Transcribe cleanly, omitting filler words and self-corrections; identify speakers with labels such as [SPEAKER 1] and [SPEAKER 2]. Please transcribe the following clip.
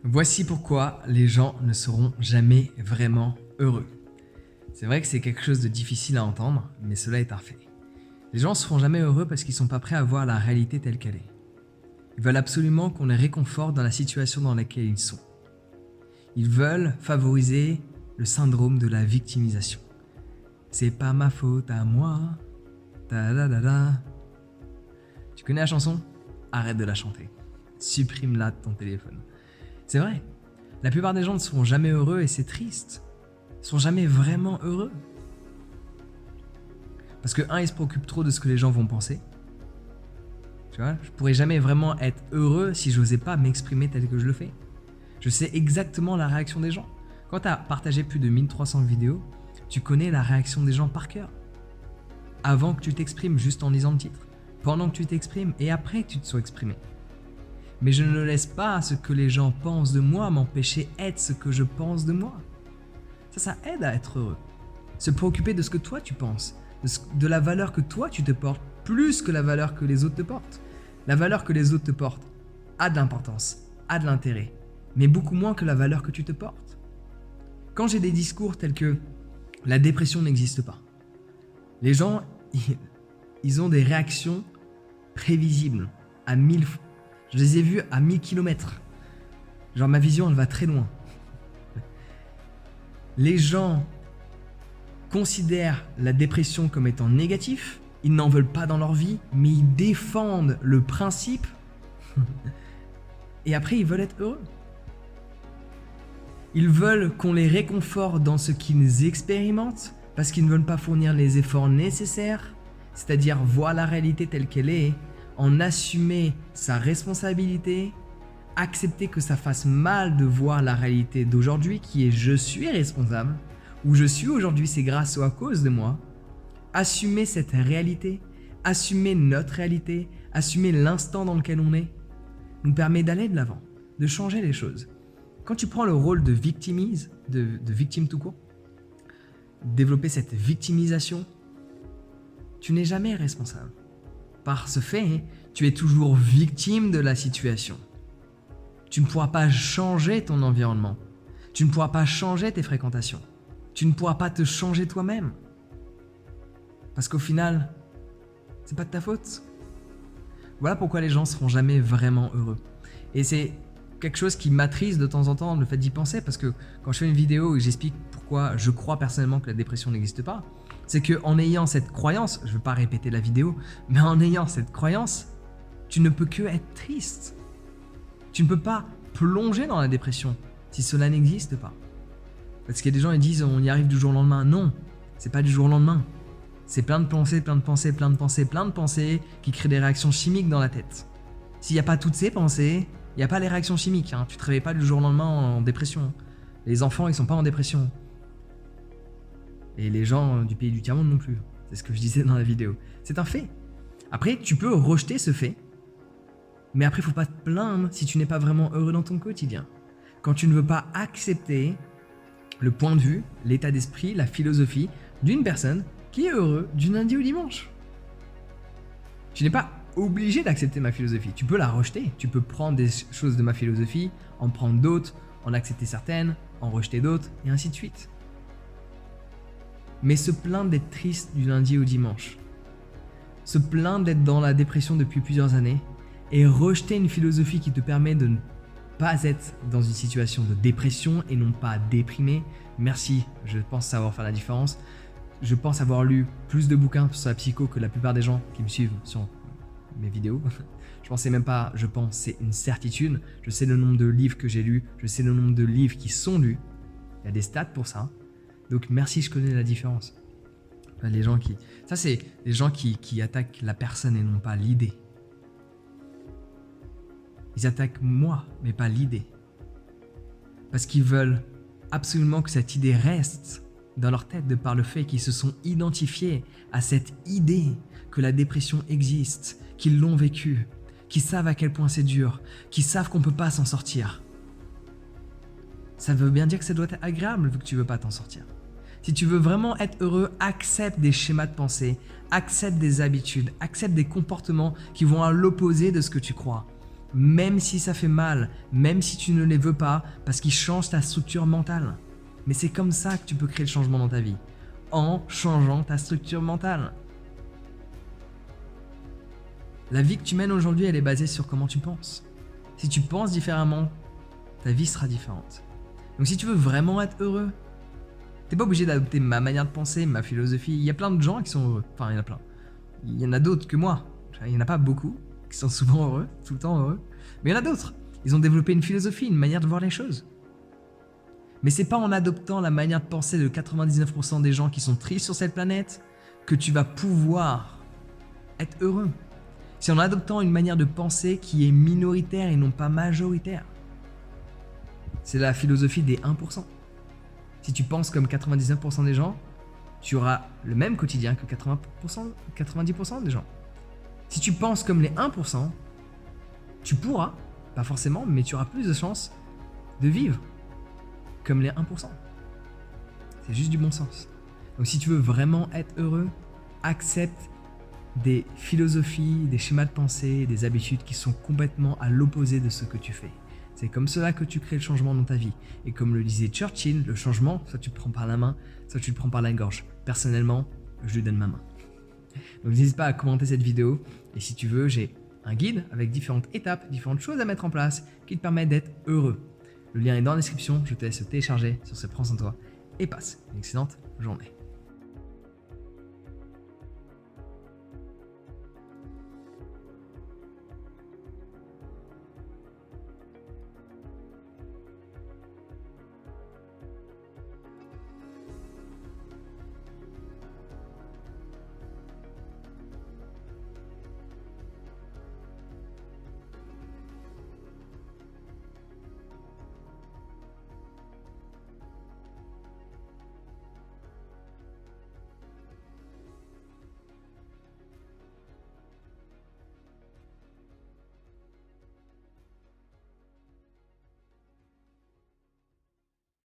[SPEAKER 1] Voici pourquoi les gens ne seront jamais vraiment heureux. C'est vrai que c'est quelque chose de difficile à entendre, mais cela est un fait. Les gens ne seront jamais heureux parce qu'ils ne sont pas prêts à voir la réalité telle qu'elle est. Ils veulent absolument qu'on les réconforte dans la situation dans laquelle ils sont. Ils veulent favoriser le syndrome de la victimisation. C'est pas ma faute à moi. Ta-da-da-da. Tu connais la chanson ? Arrête de la chanter. Supprime-la de ton téléphone. C'est vrai. La plupart des gens ne seront jamais heureux et c'est triste. Ils ne sont jamais vraiment heureux. Parce que ils se préoccupent trop de ce que les gens vont penser. Tu vois, je pourrais jamais vraiment être heureux si je n'osais pas m'exprimer tel que je le fais. Je sais exactement la réaction des gens. Quand tu as partagé plus de 1300 vidéos, tu connais la réaction des gens par cœur. Avant que tu t'exprimes juste en lisant le titre, pendant que tu t'exprimes et après que tu te sois exprimé. Mais je ne laisse pas ce que les gens pensent de moi m'empêcher d'être ce que je pense de moi. Ça aide à être heureux. Se préoccuper de ce que toi tu penses, de la valeur que toi tu te portes, plus que la valeur que les autres te portent. La valeur que les autres te portent a de l'importance, a de l'intérêt, mais beaucoup moins que la valeur que tu te portes. Quand j'ai des discours tels que « la dépression n'existe pas », les gens, ils ont des réactions prévisibles à 1000 fois. Je les ai vus à 1000 km. Genre ma vision, elle va très loin. Les gens considèrent la dépression comme étant négatif. Ils n'en veulent pas dans leur vie, mais ils défendent le principe. Et après, ils veulent être heureux. Ils veulent qu'on les réconforte dans ce qu'ils expérimentent parce qu'ils ne veulent pas fournir les efforts nécessaires, c'est-à-dire voir la réalité telle qu'elle est, en assumer sa responsabilité, accepter que ça fasse mal de voir la réalité d'aujourd'hui qui est je suis responsable, ou je suis aujourd'hui c'est grâce ou à cause de moi, assumer cette réalité, assumer notre réalité, assumer l'instant dans lequel on est, nous permet d'aller de l'avant, de changer les choses. Quand tu prends le rôle de victimise, de victime tout court, développer cette victimisation, tu n'es jamais responsable. Par ce fait, tu es toujours victime de la situation. Tu ne pourras pas changer ton environnement. Tu ne pourras pas changer tes fréquentations. Tu ne pourras pas te changer toi-même. Parce qu'au final, c'est pas de ta faute. Voilà pourquoi les gens ne seront jamais vraiment heureux. Et c'est quelque chose qui m'attriste de temps en temps, le fait d'y penser, parce que quand je fais une vidéo et j'explique pourquoi je crois personnellement que la dépression n'existe pas, c'est qu'en ayant cette croyance, je ne veux pas répéter la vidéo, mais en ayant cette croyance, tu ne peux que être triste. Tu ne peux pas plonger dans la dépression si cela n'existe pas. Parce qu'il y a des gens qui disent on y arrive du jour au lendemain. Non, c'est pas du jour au lendemain. C'est plein de pensées, plein de pensées, plein de pensées, plein de pensées qui créent des réactions chimiques dans la tête. S'il n'y a pas toutes ces pensées, il n'y a pas les réactions chimiques. Tu ne te réveilles pas du jour au lendemain en dépression. Les enfants, ils ne sont pas en dépression. Et les gens du pays du tiers-monde non plus. C'est ce que je disais dans la vidéo. C'est un fait. Après, tu peux rejeter ce fait. Mais après, il ne faut pas te plaindre si tu n'es pas vraiment heureux dans ton quotidien. Quand tu ne veux pas accepter le point de vue, l'état d'esprit, la philosophie d'une personne qui est heureux du lundi au dimanche. Tu n'es pas obligé d'accepter ma philosophie. Tu peux la rejeter. Tu peux prendre des choses de ma philosophie, en prendre d'autres, en accepter certaines, en rejeter d'autres, et ainsi de suite. Mais se plaindre d'être triste du lundi au dimanche, se plaindre d'être dans la dépression depuis plusieurs années, et rejeter une philosophie qui te permet de ne pas être dans une situation de dépression et non pas déprimé, merci, je pense savoir faire la différence. Je pense avoir lu plus de bouquins sur la psycho que la plupart des gens qui me suivent sur mes vidéos. Je pensais même pas, je pense, c'est une certitude. Je sais le nombre de livres que j'ai lus, je sais le nombre de livres qui sont lus. Il y a des stats pour ça. Donc merci, je connais la différence. Les gens qui... Ça, c'est les gens qui attaquent la personne et non pas l'idée. Ils attaquent moi, mais pas l'idée. Parce qu'ils veulent absolument que cette idée reste dans leur tête de par le fait qu'ils se sont identifiés à cette idée que la dépression existe, qu'ils l'ont vécue, qu'ils savent à quel point c'est dur, qu'ils savent qu'on ne peut pas s'en sortir. Ça veut bien dire que ça doit être agréable vu que tu ne veux pas t'en sortir. Si tu veux vraiment être heureux, accepte des schémas de pensée, accepte des habitudes, accepte des comportements qui vont à l'opposé de ce que tu crois. même si ça fait mal, même si tu ne les veux pas, parce qu'ils changent ta structure mentale. Mais c'est comme ça que tu peux créer le changement dans ta vie, en changeant ta structure mentale. La vie que tu mènes aujourd'hui, elle est basée sur comment tu penses. Si tu penses différemment, ta vie sera différente. Donc si tu veux vraiment être heureux, t'es pas obligé d'adopter ma manière de penser, ma philosophie. Il y a plein de gens qui sont heureux. Enfin, il y en a plein. Il y en a d'autres que moi. Il y en a pas beaucoup qui sont souvent heureux, tout le temps heureux. Mais il y en a d'autres. Ils ont développé une philosophie, une manière de voir les choses. Mais c'est pas en adoptant la manière de penser de 99% des gens qui sont tristes sur cette planète que tu vas pouvoir être heureux. C'est en adoptant une manière de penser qui est minoritaire et non pas majoritaire. C'est la philosophie des 1%. Si tu penses comme 99% des gens, tu auras le même quotidien que 90% des gens. Si tu penses comme les 1%, tu pourras, pas forcément, mais tu auras plus de chances de vivre comme les 1%. C'est juste du bon sens. Donc si tu veux vraiment être heureux, accepte des philosophies, des schémas de pensée, des habitudes qui sont complètement à l'opposé de ce que tu fais. C'est comme cela que tu crées le changement dans ta vie. Et comme le disait Churchill, le changement, soit tu le prends par la main, soit tu le prends par la gorge. Personnellement, je lui donne ma main. Donc n'hésite pas à commenter cette vidéo. Et si tu veux, j'ai un guide avec différentes étapes, différentes choses à mettre en place qui te permettent d'être heureux. Le lien est dans la description, je te laisse le télécharger sur ce Prends soin de toi et passe une excellente journée.